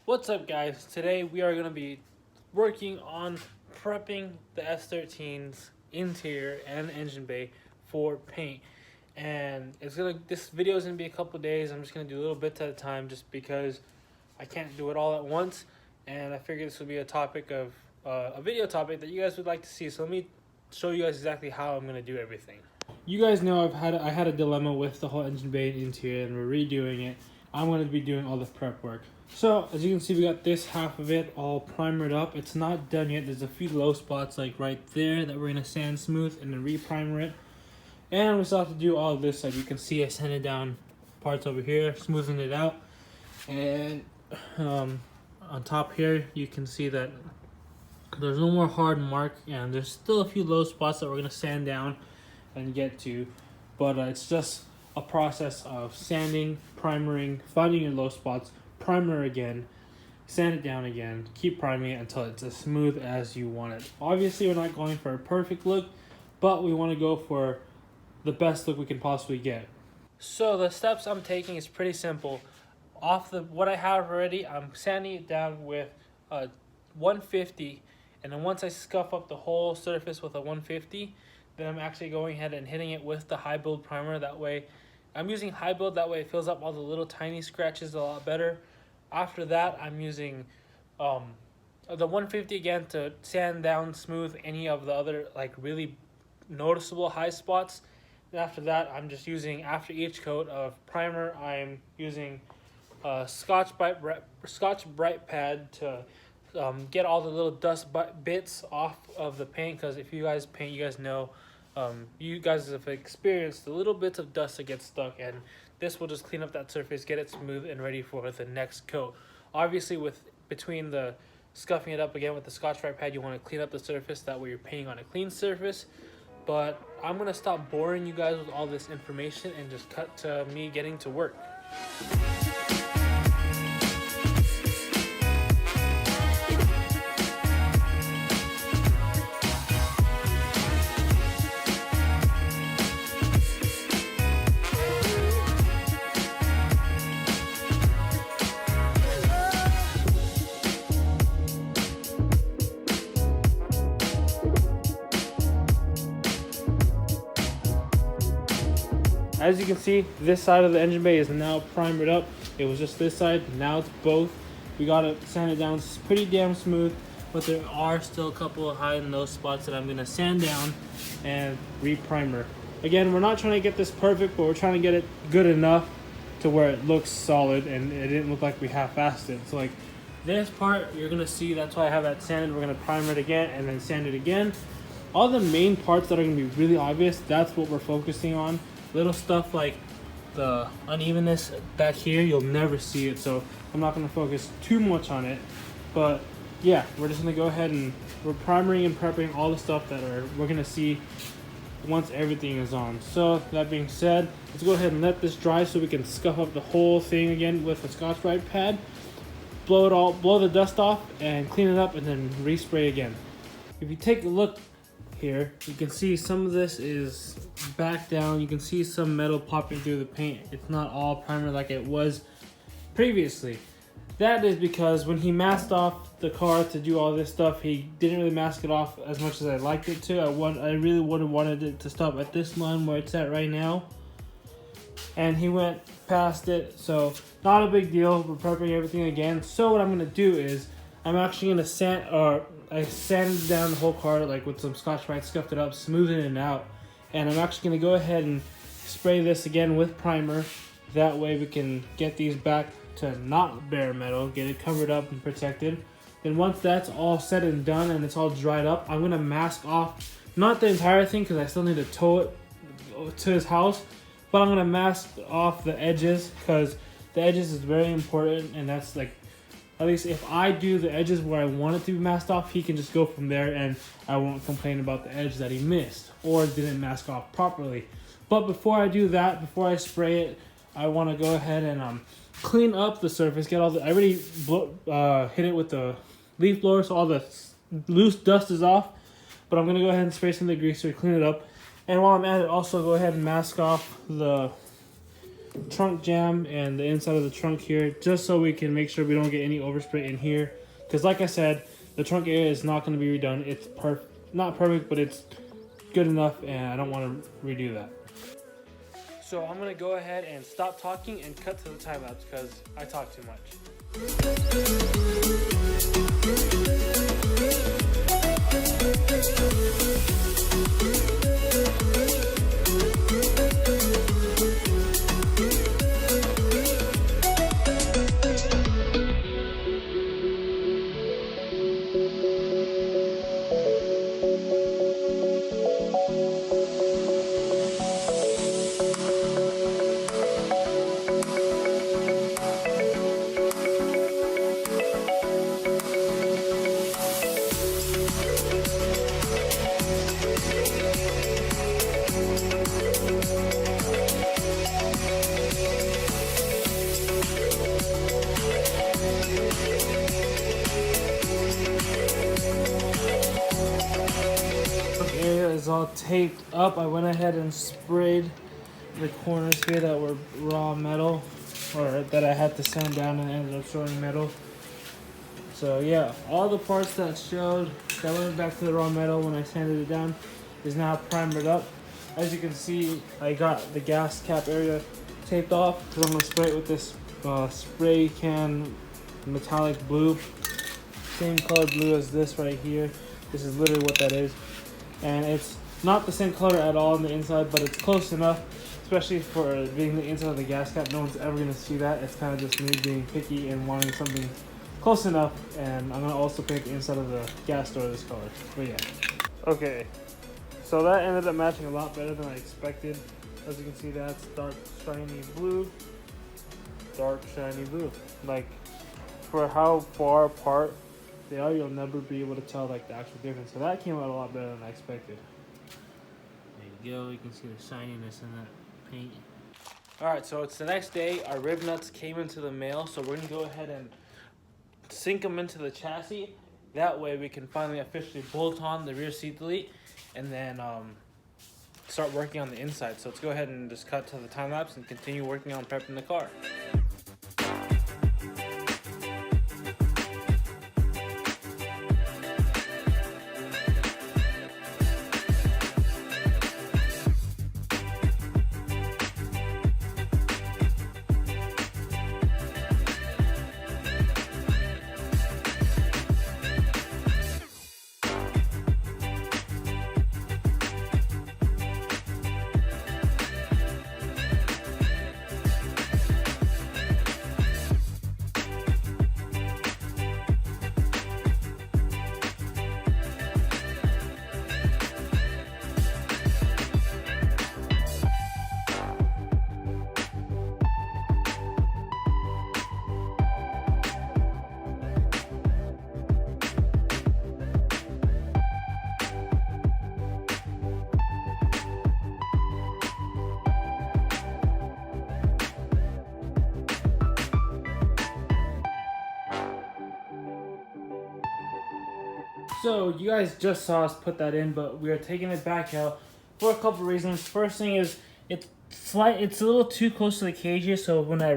What's up, guys? Today we are going to be working on prepping the S13's interior and engine bay for paint. And this video is gonna be a couple days. I'm just gonna do little bits at a time, just because I can't do it all at once. And I figured this would be a video topic that you guys would like to see. So let me show you guys exactly how I'm gonna do everything. You guys know I had a dilemma with the whole engine bay and interior, and we're redoing it. I'm going to be doing all the prep work. So as you can see, we got this half of it all primered up. It's not done yet. There's a few low spots like right there that we're going to sand smooth and then re-primer it. And we still have to do all of this side. You can see I sanded down parts over here, smoothing it out. And on top here, you can see that there's no more hard mark, and there's still a few low spots that we're going to sand down and get to. But it's just a process of sanding, primering, finding your low spots, primer again, sand it down again, keep priming it until it's as smooth as you want it. Obviously, we're not going for a perfect look, but we want to go for the best look we can possibly get. So the steps I'm taking is pretty simple. What I have already, I'm sanding it down with 150, and then once I scuff up the whole surface with a 150, then I'm actually going ahead and hitting it with the high build primer. That way, I'm using high build, that way it fills up all the little tiny scratches a lot better. After that, I'm using the 150 again to sand down smooth any of the other like really noticeable high spots. And after that, I'm just using, after each coat of primer, I'm using Scotch Brite pad to get all the little dust bits off of the paint, because if you guys paint, you guys know, you guys have experienced the little bits of dust that get stuck, and this will just clean up that surface, get it smooth and ready for the next coat. Obviously, between the scuffing it up again with the Scotch Brite pad, you want to clean up the surface, that way you're painting on a clean surface. But I'm gonna stop boring you guys with all this information and just cut to me getting to work. As you can see, this side of the engine bay is now primered up. It was just this side, now it's both. We got it sanded down pretty damn smooth, but there are still a couple of high and low spots that I'm gonna sand down and re-primer. Again, we're not trying to get this perfect, but we're trying to get it good enough to where it looks solid and it didn't look like we half-assed it. So like this part, you're gonna see, that's why I have that sanded. We're gonna primer it again and then sand it again. All the main parts that are gonna be really obvious, that's what we're focusing on. Little stuff like the unevenness back here, you'll never see it, so I'm not going to focus too much on it. But yeah, we're just going to go ahead and we're primering and prepping all the stuff that we're going to see once everything is on. So that being said, let's go ahead and let this dry so we can scuff up the whole thing again with a Scotch Brite pad, blow the dust off and clean it up, and then respray again. If you take a look here, you can see some of this is back down. You can see some metal popping through the paint. It's not all primer like it was previously. That is because when he masked off the car to do all this stuff, he didn't really mask it off as much as I liked it to. I really would have wanted it to stop at this line where it's at right now, and he went past it, so not a big deal. We're prepping everything again. So what I'm gonna do is I'm actually gonna I sanded down the whole car like with some Scotch Brite, scuffed it up, smoothing it out, and I'm actually gonna go ahead and spray this again with primer. That way we can get these back to not bare metal, get it covered up and protected. Then once that's all said and done and it's all dried up, I'm gonna mask off, not the entire thing because I still need to tow it to his house, but I'm gonna mask off the edges because the edges is very important, and that's like, at least if I do the edges where I want it to be masked off, he can just go from there and I won't complain about the edge that he missed or didn't mask off properly. But before I do that, before I spray it, I want to go ahead and clean up the surface, get all the, I already hit it with the leaf blower so all the loose dust is off, but I'm going to go ahead and spray some of the greaser, clean it up. And while I'm at it, also go ahead and mask off the trunk jam and the inside of the trunk here, just so we can make sure we don't get any overspray in here. Because like I said, the trunk area is not going to be redone. It's not perfect, but it's good enough, and I don't want to redo that. So I'm going to go ahead and stop talking and cut to the time lapse because I talk too much. Area is all taped up. I went ahead and sprayed the corners here that were raw metal, or that I had to sand down and ended up showing metal. So yeah, all the parts that showed that went back to the raw metal when I sanded it down is now primered up. As you can see, I got the gas cap area taped off because I'm going to spray it with this spray can metallic blue, same color blue as this right here. This is literally what that is. And it's not the same color at all on the inside, but it's close enough, especially for being the inside of the gas cap. No one's ever going to see that. It's kind of just me being picky and wanting something close enough. And I'm going to also paint the inside of the gas door this color. But yeah. Okay, so that ended up matching a lot better than I expected. As you can see, that's dark shiny blue. Dark shiny blue. Like, for how far apart they are, you'll never be able to tell like the actual difference. So that came out a lot better than I expected. There you go. You can see the shininess in that paint. Alright, so it's the next day. Our rib nuts came into the mail, so we're gonna go ahead and sink them into the chassis. That way we can finally officially bolt on the rear seat delete and then start working on the inside. So let's go ahead and just cut to the time lapse and continue working on prepping the car. So you guys just saw us put that in, but we are taking it back out for a couple reasons. First thing is it's a little too close to the cage here, so when I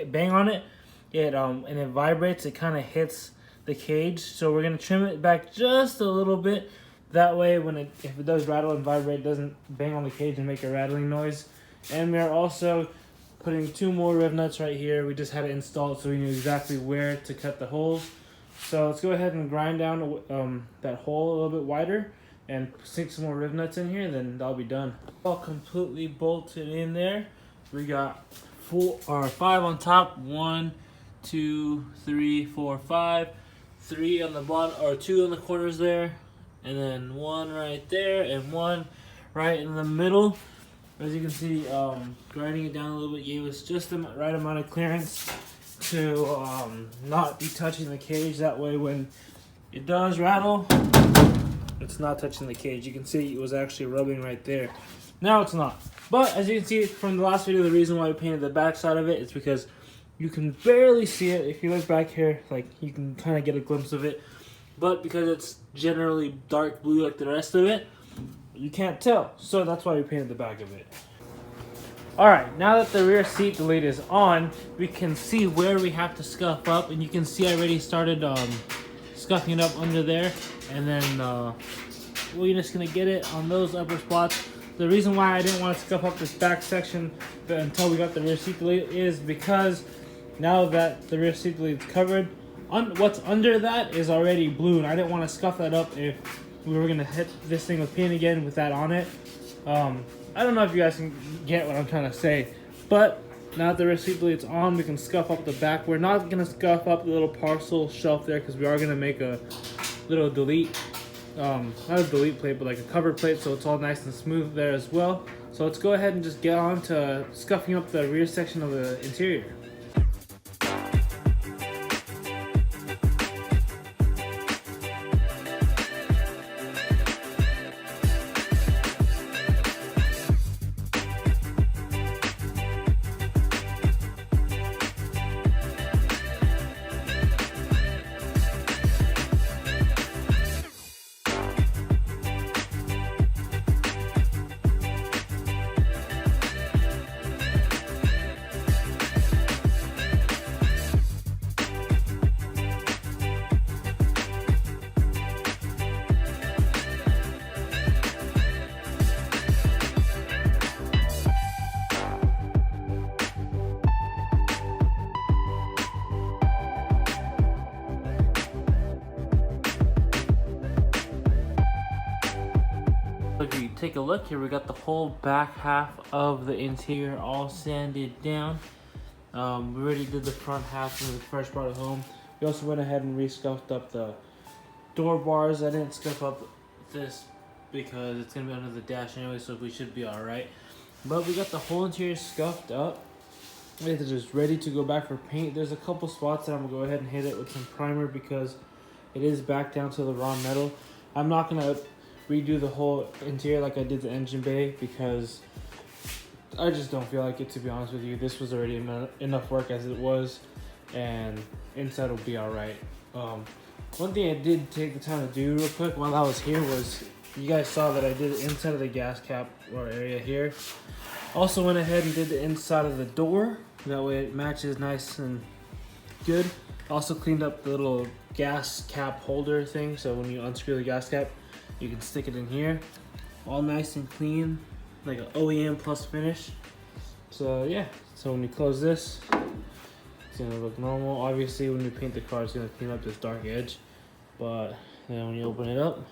bang on it, and it vibrates, it kind of hits the cage. So we're gonna trim it back just a little bit. That way, if it does rattle and vibrate, it doesn't bang on the cage and make a rattling noise. And we are also putting 2 more rib nuts right here. We just had it installed, so we knew exactly where to cut the holes. So let's go ahead and grind down that hole a little bit wider and sink some more rib nuts in here, then that'll be done. All completely bolted in there. We got 5 on top. 1, 2, 3, 4, 5. 3 on the bottom, or 2 on the corners there, and then 1 right there and 1 right in the middle. As you can see, grinding it down a little bit gave us just the right amount of clearance to not be touching the cage. That way when it does rattle, it's not touching the cage. You can see it was actually rubbing right there. Now it's not. But as you can see from the last video, the reason why we painted the back side of it is because you can barely see it. If you look back here, like, you can kind of get a glimpse of it. But because it's generally dark blue like the rest of it, you can't tell. So that's why we painted the back of it. Alright, now that the rear seat delete is on, we can see where we have to scuff up, and you can see I already started scuffing it up under there, and then we're just gonna get it on those upper spots. The reason why I didn't want to scuff up this back section until we got the rear seat delete is because now that the rear seat delete is covered, what's under that is already blue, and I didn't want to scuff that up if we were gonna hit this thing with paint again with that on it. I don't know if you guys can get what I'm trying to say, but now that the rear seat delete's on, we can scuff up the back. We're not gonna scuff up the little parcel shelf there because we are gonna make a little delete, not a delete plate, but like a cover plate, so it's all nice and smooth there as well. So let's go ahead and just get on to scuffing up the rear section of the interior. If you take a look here, we got the whole back half of the interior all sanded down. We already did the front half when we first brought it home. We also went ahead and re-scuffed up the door bars. I didn't scuff up this because it's gonna be under the dash anyway, so we should be all right. But we got the whole interior scuffed up. It's just ready to go back for paint. There's a couple spots that I'm gonna go ahead and hit it with some primer because it is back down to the raw metal. I'm not gonna redo the whole interior like I did the engine bay because I just don't feel like it, to be honest with you. This was already enough work as it was, and inside will be all right. One thing I did take the time to do real quick while I was here was, you guys saw that I did the inside of the gas cap or area here. Also went ahead and did the inside of the door. That way it matches nice and good. Also cleaned up the little gas cap holder thing, so when you unscrew the gas cap, you can stick it in here. All nice and clean, like an OEM plus finish. So yeah, so when you close this, it's gonna look normal. Obviously when you paint the car, it's gonna clean up this dark edge. But then when you open it up,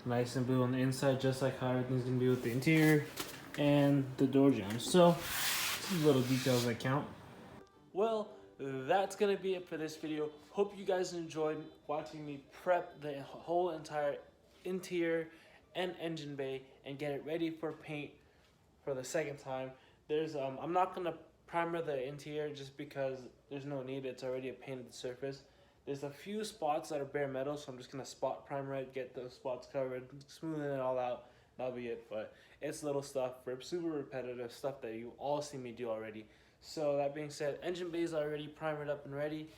nice and blue on the inside, just like how everything's gonna be with the interior and the door jambs. So these little details that count. Well, that's gonna be it for this video. Hope you guys enjoyed watching me prep the whole entire interior and engine bay and get it ready for paint for the second time. There's I'm not gonna primer the interior just because there's no need. It's already a painted surface. There's a few spots that are bare metal, so I'm just gonna spot primer it, get those spots covered, smoothing it all out. That'll be it. But it's little stuff, super repetitive stuff that you all see me do already. So that being said, engine bay is already primered up and ready.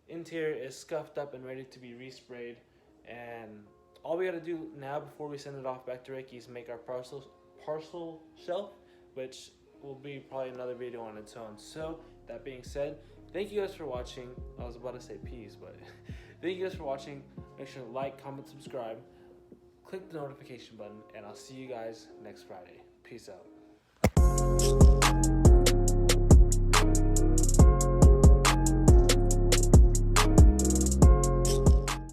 Interior is scuffed up and ready to be resprayed. And all we gotta do now before we send it off back to Ricky is make our parcel shelf, which will be probably another video on its own. So that being said, thank you guys for watching. I was about to say peace, but thank you guys for watching. Make sure to like, comment, subscribe, click the notification button, and I'll see you guys next Friday. Peace out.